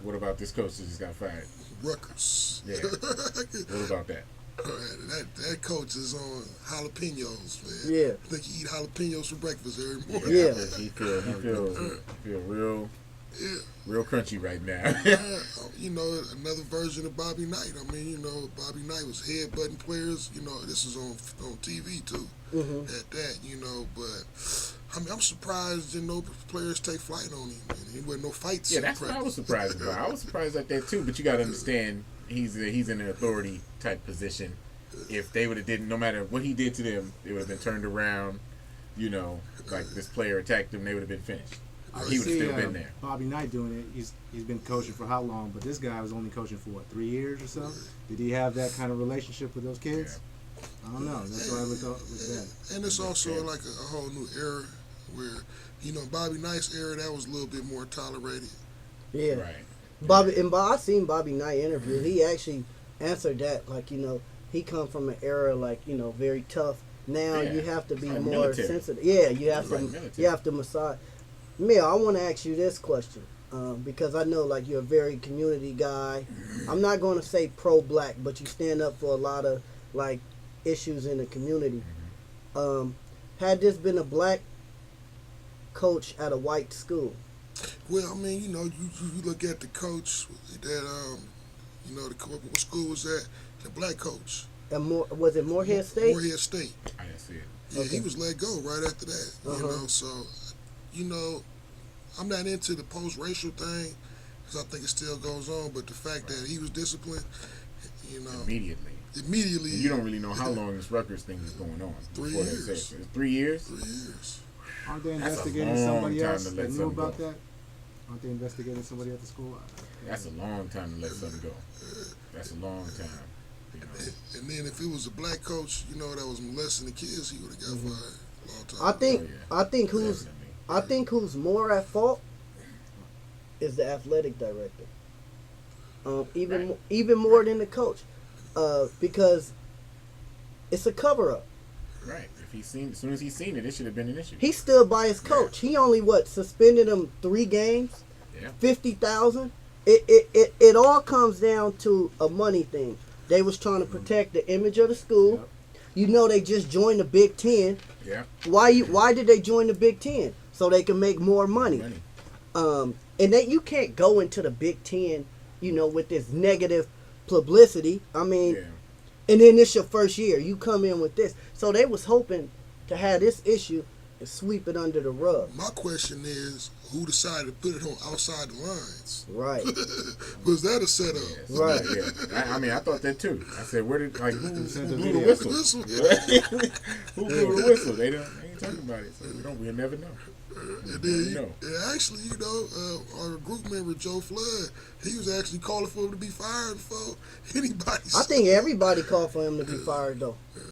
What about this coach that just got fired? Rutgers. Yeah. What about that? That coach is on jalapenos, man. Yeah. I think he eat jalapenos for breakfast every morning. Yeah. He feel real crunchy right now. You know, another version of Bobby Knight. I mean, you know, Bobby Knight was headbutting players. You know, this is on TV too. Mm-hmm. At that, you know, but I mean, I'm surprised you know players take flight on him. And he wasn't no fights. Yeah, that's what I was surprised about. I was surprised at that too. But you got to understand, he's in an authority type position. If they would have did, no matter what he did to them, it would have been turned around. You know, like this player attacked them, they would have been finished. He would have still been there. Bobby Knight doing it. He's been coaching for how long? But this guy was only coaching for what, 3 years or so? Did he have that kind of relationship with those kids? Yeah. I don't know. That's why I look at that. And it's also like a whole new era where, you know, Bobby Knight's era, that was a little bit more tolerated. Yeah. Right. I seen Bobby Knight interview. He actually answered that, like, you know, he come from an era like, you know, very tough. Now you have to be like more military. sensitive. Yeah, you have Like to military. you have to massage. Mel, I want to ask you this question because I know like you're a very community guy. I'm not going to say pro-black, but you stand up for a lot of like issues in the community. Had this been a black coach at a white school? Well, I mean, you know, you look at the coach that, you know, what school was that? The black coach. And was it Morehead State? Morehead State. I didn't see it. Yeah, Okay. he was let go right after that. You know, so, you know, I'm not into the post-racial thing because I think it still goes on, but the fact that he was disciplined, you know. Immediately. And you don't really know how long this Rutgers thing is going on. 3 before they years. say it. 3 years? 3 years. Aren't they That's a investigating long somebody time else to let that knew something about go. that? Aren't they investigating somebody at the school? That's a long time to let something go. That's a long time. You know. And then if it was a black coach, you know, that was molesting the kids, he would have got fired a long time. I think who's more at fault is the athletic director. Even more than the coach, because it's a cover up. Right. If as soon as he's seen it, it should have been an issue. He stood by his coach. He only suspended him 3 games, Yeah. 50,000. It all comes down to a money thing. They was trying to protect the image of the school. Yep. You know, they just joined the Big Ten. Yeah. Why did they join the Big Ten? So they can make more money. And you can't go into the Big Ten, you know, with this negative publicity. I mean, and then this your first year. You come in with this. So they was hoping to have this issue and sweep it under the rug. My question is, who decided to put it on outside the lines? Right. Was that a setup? Yes. Right. Yeah. I mean, I thought that too. I said, who blew the whistle? whistle? Who blew the whistle? They ain't talking about it, so we'll never know. And then, actually, you know, our group member Joe Flood, he was actually calling for him to be fired before anybody. I think everybody called for him to be fired though.